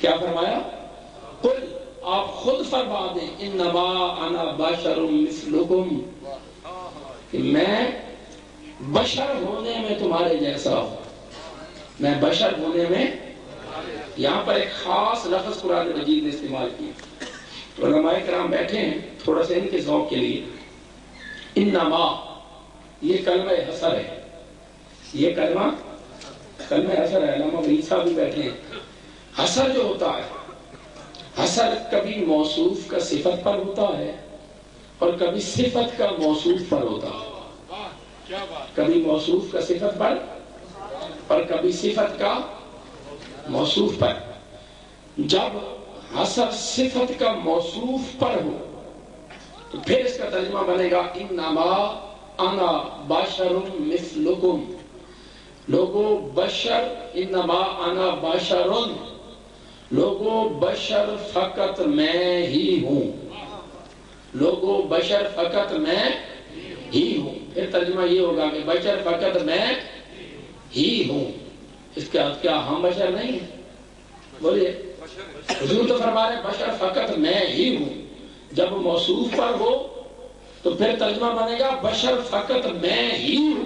کیا فرمایا؟ قل، آپ خود فرما دیں، انما انا بشر مثلکم، کہ میں بشر ہونے میں تمہارے جیسا ہوں، میں بشر ہونے میں. یہاں پر ایک خاص لفظ قرآن مجید نے استعمال کیا. علماء کرام بیٹھے ہیں تھوڑا سا ان کے ذوق کے لیے. انما یہ کلمہ حصر ہے، یہ کلمہ حصر ہے. علامہ وحید صاحب بھی بیٹھے ہیں. حصر جو ہوتا ہے، حصر کبھی موصوف کا صفت پر ہوتا ہے اور کبھی صفت کا موصوف پر ہوتا ہے. کبھی موصوف کا صفت پر اور کبھی صفت کا موصوف پر. جب حصر صفت کا موصوف پر ہو تو پھر اس کا ترجمہ بنے گا انما انا بشر مثلکم. لوگو بشر، انما انا بشر، لوگو بشر فقط میں ہی ہوں، لوگو بشر فقط میں ہی ہوں. پھر ترجمہ یہ ہوگا کہ بشر فقط میں ہی ہوں. اس کا کیا ہم بشر نہیں ہیں؟ بولیے. حضور تو فرما رہے بشر فقط میں ہی ہوں. جب موصوف پر ہو تو پھر ترجمہ بنے گا بشر فقط میں ہی ہوں.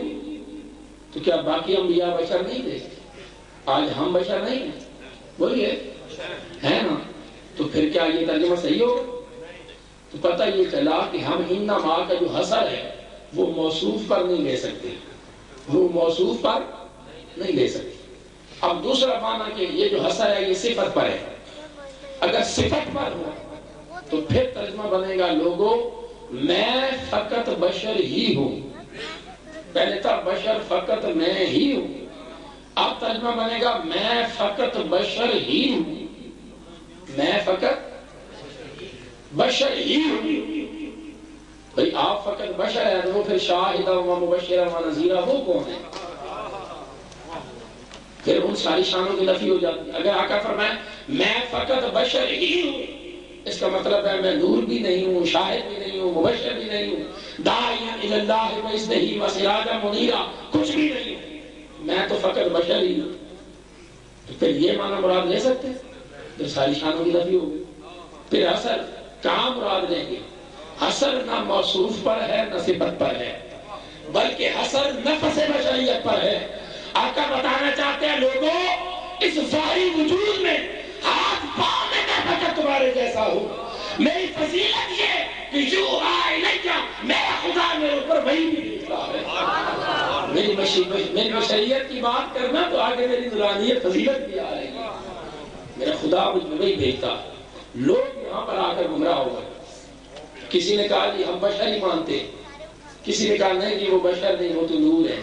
تو کیا باقی انبیاء بشر نہیں تھے؟ آج ہم بشر نہیں ہیں؟ بولیے ہے نا. تو پھر کیا یہ ترجمہ صحیح ہوگا؟ تو پتہ یہ چلا کہ ہم انما کا جو حصر ہے وہ موصوف پر نہیں لے سکتے، وہ موصوف پر نہیں لے سکتے. اب دوسرا معنی کہ یہ جو حصر ہے یہ صفت پر ہے. اگر صفت پر ہو تو پھر ترجمہ بنے گا لوگوں میں فقط بشر ہی ہوں. پہلے تھا بشر فقط میں ہی ہوں، اب ترجمہ بنے گا میں فقط بشر ہی ہوں، میں فقط بشر ہی ہوں. بھئی آپ فقط بشر ہیں تو پھر شاہدہ و مبشرہ و نذیرہ وہ کون ہے؟ پھر ان ساری شانوں کی نفی ہو جاتی. اگر آقا فرمائے میں فقط بشر ہی ہوں، اس کا مطلب ہے میں نور بھی نہیں ہوں، شاہد بھی نہیں ہوں، مبشر بھی نہیں ہوں، داعیاً الی اللہ باذنہ و سراجا منیرا کچھ بھی نہیں ہوں، میں تو فقط بشر ہی ہوں. تو پھر یہ معنی مراد لے سکتے ہیں؟ پھر ساری شانوں کی نفی ہو گئی. پھر حصر کہاں مراد لیں گے؟ حصر نہ موصوف پر ہے نہ صفت پر ہے، بلکہ حصر نفس بشریت پر ہے. آقا بتانا چاہتے ہیں لوگوں اس ظاہری وجود میں ہاتھ پاؤں میں میں فقط تمہارے جیسا ہوں. میری فضیلت یہ کہ یوحا الیہ، میرا خدا میرے اوپر وحی بھی بھیجتا ہے. میری بشریت کی بات کرنا تو آگے میری نورانیت فضیلت بھی آ رہی ہے. میرا خدا مجھ میں وحی بھیجتا. لوگ یہاں پر آ کر گمراہ ہو گئے. کسی نے کہا جی ہم بشر ہی مانتے، کسی نے کہا نہیں جی وہ بشر نہیں وہ تو نور ہے.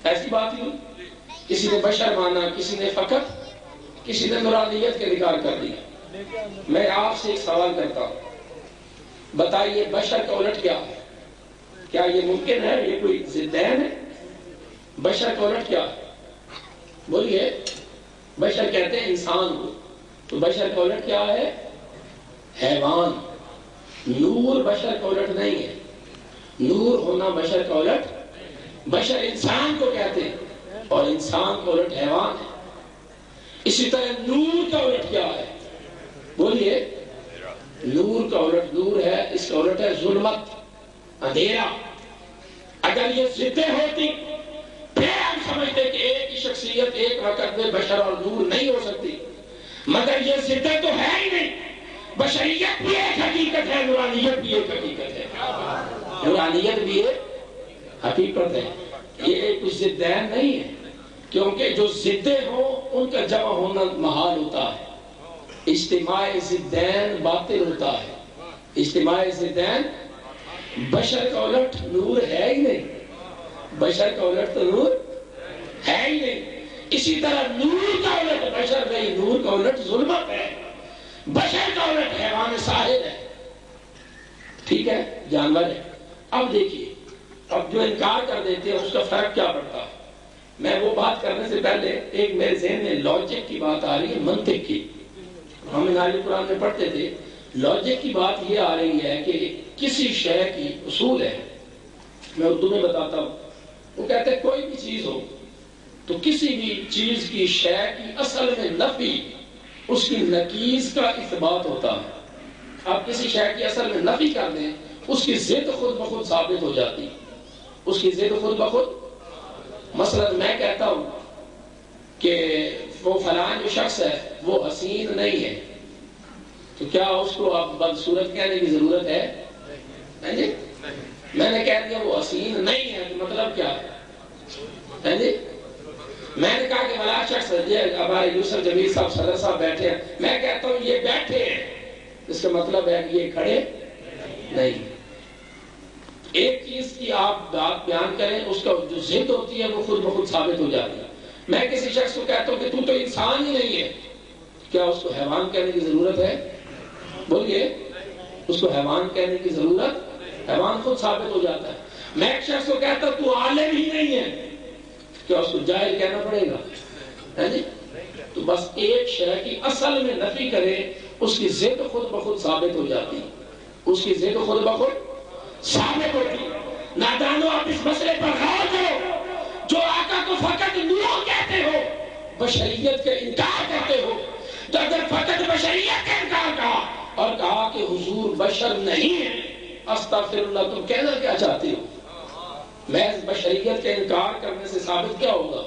ایسی بات ہی نہیں. کسی نے بشر مانا، کسی نے فقط، کسی نے نورانیت کے انکار کر دیا. میں آپ سے ایک سوال کرتا ہوں، بتائیے بشر کا الٹ کیا ہے؟ کیا یہ ممکن ہے؟ یہ کوئی ضدین ہے؟ بشر کا الٹ کیا ہے؟ بولیے. بشر کہتے ہیں انسان کو، تو بشر کا الٹ کیا ہے؟ حیوان. نور بشر کا الٹ نہیں ہے. نور ہونا بشر کا الٹ. بشر انسان کو کہتے ہیں اور انسان کا الٹ حیوان ہے. اسی طرح نور کا الٹ کیا ہے؟ بولیے. نور کا الٹ نور ہے، اس کا الٹ ہے ظلمت، اندھیرا. اگر یہ ضدیں ہوتی پھر ہم سمجھتے کہ ایک ہی شخصیت ایک وقت میں بشر اور نور نہیں ہو سکتی، مگر یہ ضدیں تو ہے ہی نہیں. بشریت بھی ایک حقیقت ہے، نورانیت بھی ایک حقیقت ہے. نورانیت بھی ایک حقیقت ہے. یہ کچھ ضدین نہیں ہے، کیونکہ جو ضدیں ہوں ان کا جمع ہونا محال ہوتا ہے. اجتماع ضدین باطل ہوتا ہے. اجتماع ضدین. بشر کا الٹ نور ہے ہی نہیں، بشر کا الٹ تو نور ہے ہی نہیں. اسی طرح نور کا الٹ بشر نہیں، نور کا الٹ ظلمت ہے. بشر کا الٹ حیوان ساحر ہے. ٹھیک ہے، جانور ہے. اب دیکھیے، اب جو انکار کر دیتے ہیں اس کا فرق کیا پڑتا ہے. میں وہ بات کرنے سے پہلے ایک میرے ذہن میں لاجک کی بات آ رہی ہے، منطق کی. ہم نازل قرآن میں پڑھتے تھے، لاجک کی بات یہ آ رہی ہے کہ کسی شے کی اصول ہے. میں اردو میں بتاتا ہوں. وہ کہتے ہیں کوئی بھی چیز ہو تو کسی بھی چیز کی شے کی اصل میں نفی اس کی نقیض کا اثبات ہوتا ہے. آپ کسی شے کی اصل میں نفی کر دیں، اس کی ضد خود بخود ثابت ہو جاتی. اس کی ضد خود بخود. مثلا میں کہتا ہوں کہ وہ فلاں جو شخص ہے وہ حسین نہیں ہے، تو کیا اس کو آپ بدصورت کہنے کی ضرورت ہے؟ جی میں نے کہہ دیا وہ حسین نہیں ہے، تو مطلب کیا ہے؟ جی میں نے کہا کہ بلا شخص ہمارے یوسف جمیل صاحب صدر صاحب بیٹھے ہیں، میں کہتا ہوں یہ بیٹھے ہیں، اس کا مطلب ہے کہ یہ کھڑے نہیں. ایک چیز کی آپ بات بیان کریں، اس کا جو ضد ہوتی ہے وہ خود بخود ثابت ہو جاتی ہے. میں کسی شخص کو کہتا ہوں کہ تو انسان ہی نہیں ہے، کیا اس کو حیوان کہنے کی ضرورت ہے؟ بولیے، اس کو حیوان کہنے کی ضرورت؟ حیوان خود ثابت ہو جاتا ہے. میں ایک شخص کو کہتا ہوں تو عالم ہی نہیں ہے، کیا اس کو جاہل کہنا پڑے گا؟ ہے جی. تو بس ایک شے کی اصل میں نفی کرے، اس کی ضد خود بخود ثابت ہو جاتی. اس کی ضد خود بخود ثابت ہوتی. نادانو آپ اس مسئلے پر غور کرو. جو آقا کو فقط نور کہتے ہو، بشریت کا انکار کرتے ہو، تو اگر فقط بشریت کا انکار کہا اور کہا کہ حضور بشر نہیں ہے، استغفر اللہ، تم کہنا کیا چاہتے ہو؟ محض بشریت کا انکار کرنے سے ثابت کیا ہوگا؟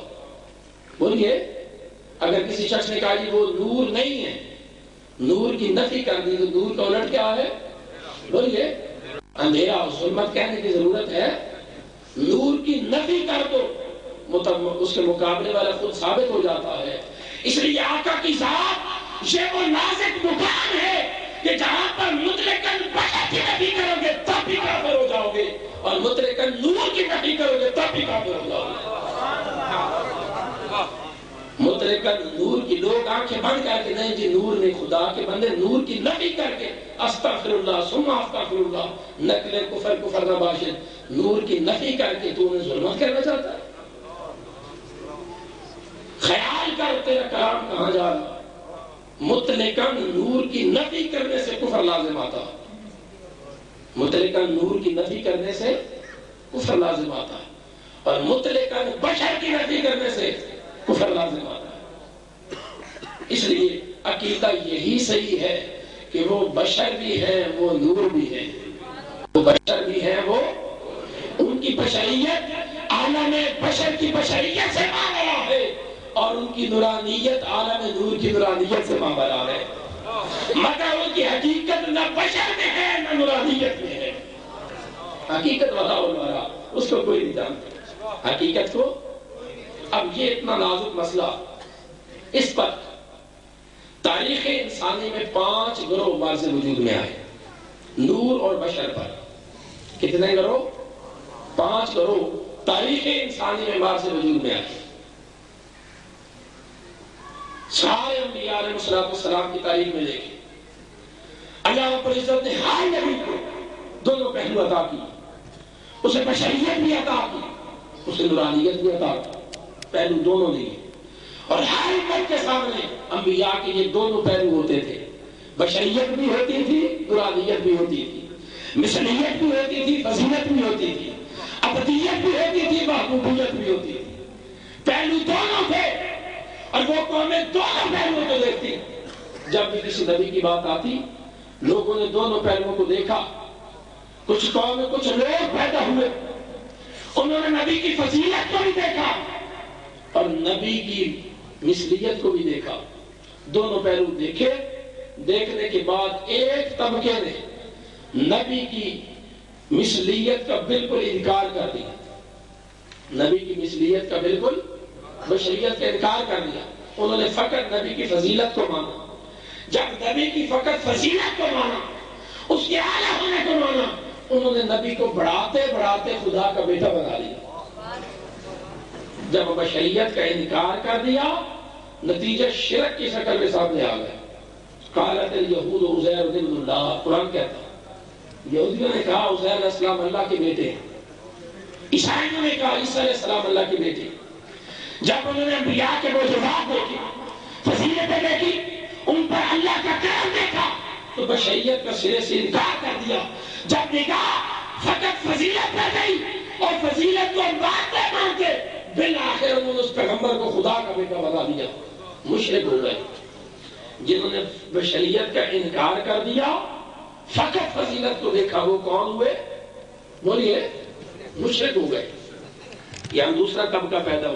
بولیے. اگر کسی شخص نے کہا جی وہ نور نہیں ہے، نور کی نفی کر دی، تو نور کا الٹ کیا ہے؟ بولیے. اندھیرا اور ظلمت کہنے کی ضرورت ہے؟ نور کی نفی کر دو، اس کے مقابلے والا خود ثابت ہو جاتا ہے. اس لیے آقا کی ذات یہ وہ نازک مقام ہے کہ جہاں پر مطلقاً بشر کی نفی کرو گے تب بھی کافر ہو جاؤ گے، اور مطلقاً نور کی نفی کرو گے تب بھی کافر ہو جاؤ گے. مطلقاً نور کی لوگ آنکھیں بند کر کے نہیں جی نور نہیں، خدا کے بندے نور کی نفی کر کے استغفر اللہ ثم استغفر اللہ، نقل کفر نہ باشد، نور کی نفی کر کے تو انہیں ظلمت کرنا چاہتا ہے. خیال کر تیرا کلام کہاں جا رہا. مطلقاً نور کی نفی کرنے سے کفر لازم آتا، مطلقاً نور کی نفی کرنے سے کفر لازم آتا ہے، اور مطلقاً بشر کی نفی کرنے سے کفر لازم آتا ہے. اس لیے عقیدہ یہی صحیح ہے کہ وہ بشر بھی ہیں، وہ نور بھی ہیں. وہ بشر بھی ہیں، وہ ان کی بشریت عالم بشر کی بشریت سے ماورا ہے، اور ان کی نورانیت عالم نور کی نورانیت سے ماورا ہے. مگر ان کی حقیقت نہ بشر میں ہے نہ نورانیت میں ہے. حقیقت والا اس کو کوئی نہیں جانتا حقیقت کو. اب یہ اتنا نازک مسئلہ، اس پر تاریخ انسانی میں 5 گروہ بار سے وجود میں آئے. نور اور بشر پر کتنے گروہ؟ 5 گروہ تاریخ انسانی میں بار سے وجود میں آئے. سارے انبیاء علیہ السلام کی تاریخ میں دیکھیں، اللہ رب العزت نے ہر نبی کو دونوں پہلو عطا کی. اسے بشریت بھی عطا کی، اسے نورانیت بھی عطا کی. پہلو دونوں دیے، اور ہر امت کے سامنے انبیاء کے یہ دونوں پہلو ہوتے تھے. بشریت بھی ہوتی تھی، نورانیت بھی ہوتی تھی، مثلیت بھی ہوتی تھی، فضیلت بھی ہوتی تھی، ابدیت بھی ہوتی تھی، محبوبیت بھی ہوتی تھی. پہلو دونوں تھے، اور وہ قومیں دونوں پہلوؤں کو دیکھتی. جب بھی کسی نبی کی بات آتی، لوگوں نے دونوں پہلوؤں کو دیکھا. کچھ قومیں کچھ لوگ پیدا ہوئے، انہوں نے نبی کی فضیلت کو بھی دیکھا اور نبی کی مثلیت کو بھی دیکھا. دونوں پہلو دیکھے. دیکھنے کے بعد ایک طبقے نے نبی کی مثلیت کا بالکل انکار کر دیا. نبی کی مثلیت کا بالکل، بشریت کا انکار کر دیا. انہوں نے فقط نبی کی فضیلت کو مانا. جب نبی کی فقط فضیلت کو مانا، اس کے اعلیٰ ہونے کو مانا، انہوں نے نبی کو بڑھاتے بڑھاتے خدا کا بیٹا بنا دیا. جب بشریت کا انکار کر دیا، نتیجہ شرک کی شکل میں سامنے آ گیا. قالت الیہود عزیر ابن اللہ، قرآن کہتا ہے یہودیوں نے کہا عزیر علیہ السلام اللہ کے بیٹے ہیں، عیسائیوں نے کہا عیسیٰ علیہ السلام اللہ کے بیٹے. جب انہوں نے انبیاء کے معجزات دیکھی، فضیلتیں دیکھی، ان پر اللہ کا کرم دیکھا، تو بشریت کا سرے سے انکار کر دیا. جب نگاہ فقط فضیلت پر گئی اور فضیلت کو مانتے مانتے بالآخر انہوں نے اس پیغمبر کو خدا کا بیٹا بنا دیا. مشرک ہو گئے. جنہوں نے بشریت کا انکار کر دیا، فقط فضیلت کو دیکھا، وہ کون ہوئے؟ بولیے، مشرک ہو گئے۔ یہاں دوسرا طبقہ پیدا ہو